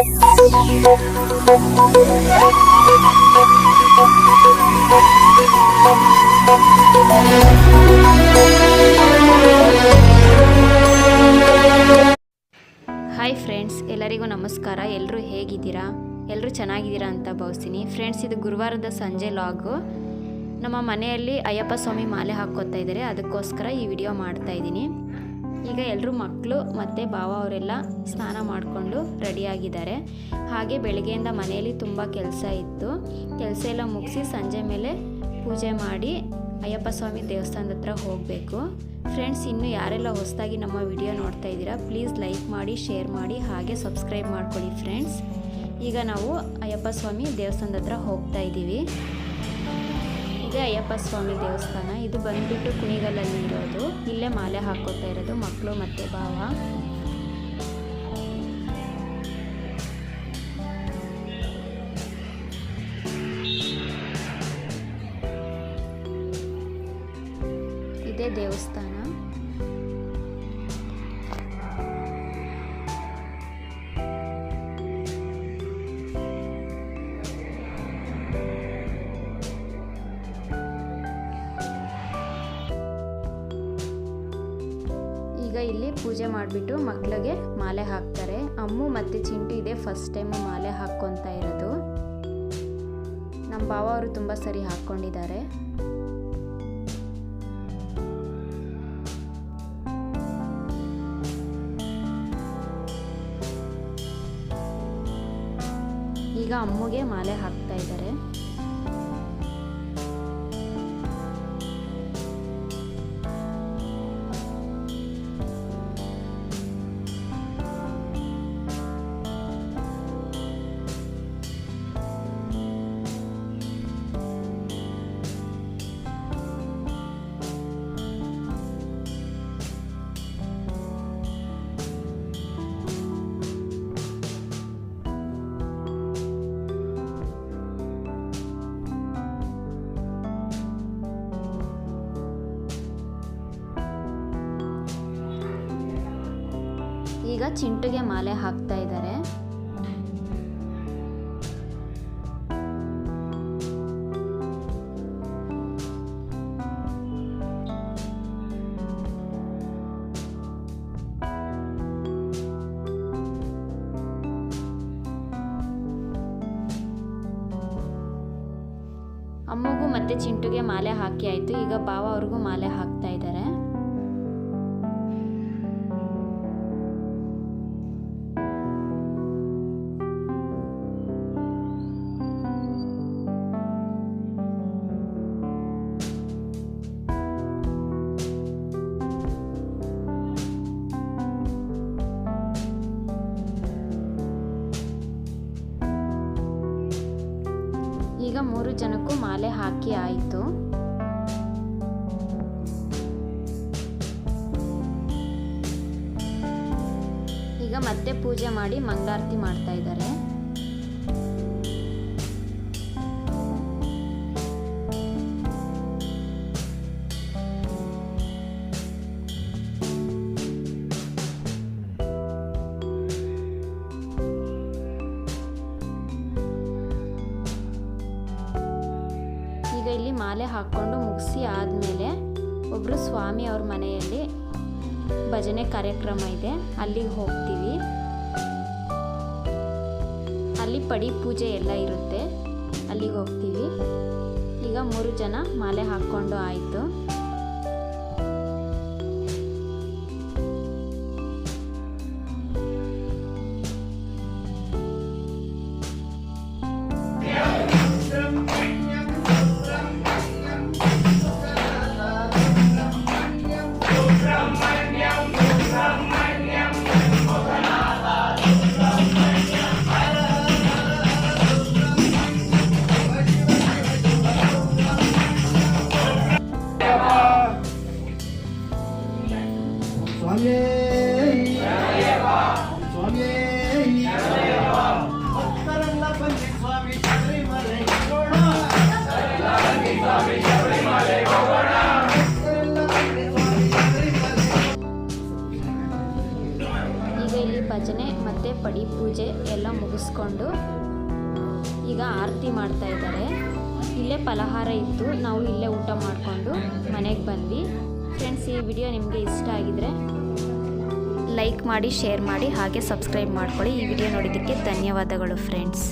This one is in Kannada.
ಹಾಯ್ ಫ್ರೆಂಡ್ಸ್, ಎಲ್ಲರಿಗೂ ನಮಸ್ಕಾರ. ಎಲ್ಲರೂ ಹೇಗಿದ್ದೀರಾ? ಎಲ್ಲರೂ ಚೆನ್ನಾಗಿದ್ದೀರಾ ಅಂತ ಭಾವಿಸ್ತೀನಿ. ಫ್ರೆಂಡ್ಸ್, ಇದು ಗುರುವಾರದ ಸಂಜೆ ಲಾಗು. ನಮ್ಮ ಮನೆಯಲ್ಲಿ ಅಯ್ಯಪ್ಪ ಸ್ವಾಮಿ ಮಾಲೆ ಹಾಕ್ಕೋತಾ ಇದ್ದಾರೆ, ಅದಕ್ಕೋಸ್ಕರ ಈ ವಿಡಿಯೋ ಮಾಡ್ತಾ ಇದ್ದೀನಿ. ಈಗ ಎಲ್ಲರೂ ಮಕ್ಕಳು ಮತ್ತು ಭಾವ ಅವರೆಲ್ಲ ಸ್ನಾನ ಮಾಡಿಕೊಂಡು ರೆಡಿಯಾಗಿದ್ದಾರೆ. ಹಾಗೆ ಬೆಳಗ್ಗೆಯಿಂದ ಮನೆಯಲ್ಲಿ ತುಂಬ ಕೆಲಸ ಇತ್ತು. ಕೆಲಸ ಎಲ್ಲ ಮುಗಿಸಿ ಸಂಜೆ ಮೇಲೆ ಪೂಜೆ ಮಾಡಿ ಅಯ್ಯಪ್ಪ ಸ್ವಾಮಿ ದೇವಸ್ಥಾನದ ಹತ್ರ ಹೋಗಬೇಕು. ಫ್ರೆಂಡ್ಸ್, ಇನ್ನು ಯಾರೆಲ್ಲ ಹೊಸದಾಗಿ ನಮ್ಮ ವಿಡಿಯೋ ನೋಡ್ತಾ ಇದ್ದೀರಾ, ಪ್ಲೀಸ್ ಲೈಕ್ ಮಾಡಿ, ಶೇರ್ ಮಾಡಿ, ಹಾಗೆ ಸಬ್ಸ್ಕ್ರೈಬ್ ಮಾಡ್ಕೊಳ್ಳಿ. ಫ್ರೆಂಡ್ಸ್, ಈಗ ನಾವು ಅಯ್ಯಪ್ಪ ಸ್ವಾಮಿ ದೇವಸ್ಥಾನದ ಹತ್ರ ಹೋಗ್ತಾ ಇದ್ದೀವಿ. ಇದೇ ಅಯ್ಯಪ್ಪ ಸ್ವಾಮಿ ದೇವಸ್ಥಾನ. ಇದು ಬಂದುಬಿಟ್ಟು ಕುಣಿಗಲಲ್ಲಿ ಇರೋದು. ಇಲ್ಲೇ ಮಾಲೆ ಹಾಕೋತಾ ಇರೋದು ಮಕ್ಕಳು ಮತ್ತು ಭಾವ. ಇದೇ ದೇವಸ್ಥಾನ. ಈಗ ಇಲ್ಲಿ ಪೂಜೆ ಮಾಡಿಬಿಟ್ಟು ಮಕ್ಕಳಿಗೆ ಮಾಲೆ ಹಾಕ್ತಾರೆ. ಅಮ್ಮು ಮತ್ತು ಚಿಂಟು ಇದೇ ಫಸ್ಟ್ ಟೈಮು ಮಾಲೆ ಹಾಕ್ಕೊತಾ ಇರೋದು. ನಮ್ಮ ಭಾವ ಅವರು ತುಂಬ ಸರಿ ಹಾಕ್ಕೊಂಡಿದ್ದಾರೆ. ಈಗ ಅಮ್ಮಗೆ ಮಾಲೆ ಹಾಕ್ತಾ ಇದ್ದಾರೆ. ಈಗ ಚಿಂಟುಗೆ ಮಾಲೆ ಹಾಕ್ತಾ ಇದ್ದಾರೆ. ಅಮ್ಮಗೂ ಮತ್ತೆ ಚಿಂಟುಗೆ ಮಾಲೆ ಹಾಕಿ ಆಯ್ತು. ಈಗ ಭಾವ ಅವ್ರಿಗೂ ಮಾಲೆ ಹಾಕ್ತಾ ಇದ್ದಾರೆ. ಈಗ 3 ಜನಕ್ಕೂ ಮಾಲೆ ಹಾಕಿ ಆಯಿತು. ಈಗ ಮತ್ತೆ ಪೂಜೆ ಮಾಡಿ ಮಂಗಳಾರತಿ ಮಾಡ್ತಾ ಇದ್ದಾರೆ. ಈಗ ಇಲ್ಲಿ ಮಾಲೆ ಹಾಕ್ಕೊಂಡು ಮುಗಿಸಿ ಆದಮೇಲೆ ಒಬ್ಬರು ಸ್ವಾಮಿ ಅವ್ರ ಮನೆಯಲ್ಲಿ ಭಜನೆ ಕಾರ್ಯಕ್ರಮ ಇದೆ, ಅಲ್ಲಿಗೆ ಹೋಗ್ತೀವಿ. ಅಲ್ಲಿ ಪಡಿ ಪೂಜೆ ಎಲ್ಲ ಇರುತ್ತೆ, ಅಲ್ಲಿಗೆ ಹೋಗ್ತೀವಿ. ಈಗ 3 ಜನ ಮಾಲೆ ಹಾಕ್ಕೊಂಡು ಆಯಿತು. ಪೂಜೆ ಎಲ್ಲ ಮುಗಿಸ್ಕೊಂಡು ಈಗ ಆರತಿ ಮಾಡ್ತಾ ಇದ್ದಾರೆ. ಇಲ್ಲೇ ಫಲಹಾರ ಇತ್ತು, ನಾವು ಇಲ್ಲೇ ಊಟ ಮಾಡಿಕೊಂಡು ಮನೆಗೆ ಬಂದ್ವಿ. ಫ್ರೆಂಡ್ಸ್, ಈ ವಿಡಿಯೋ ನಿಮಗೆ ಇಷ್ಟ ಆಗಿದರೆ ಲೈಕ್ ಮಾಡಿ, ಶೇರ್ ಮಾಡಿ, ಹಾಗೆ ಸಬ್ಸ್ಕ್ರೈಬ್ ಮಾಡ್ಕೊಳ್ಳಿ. ಈ ವಿಡಿಯೋ ನೋಡಿದ್ದಕ್ಕೆ ಧನ್ಯವಾದಗಳು ಫ್ರೆಂಡ್ಸ್.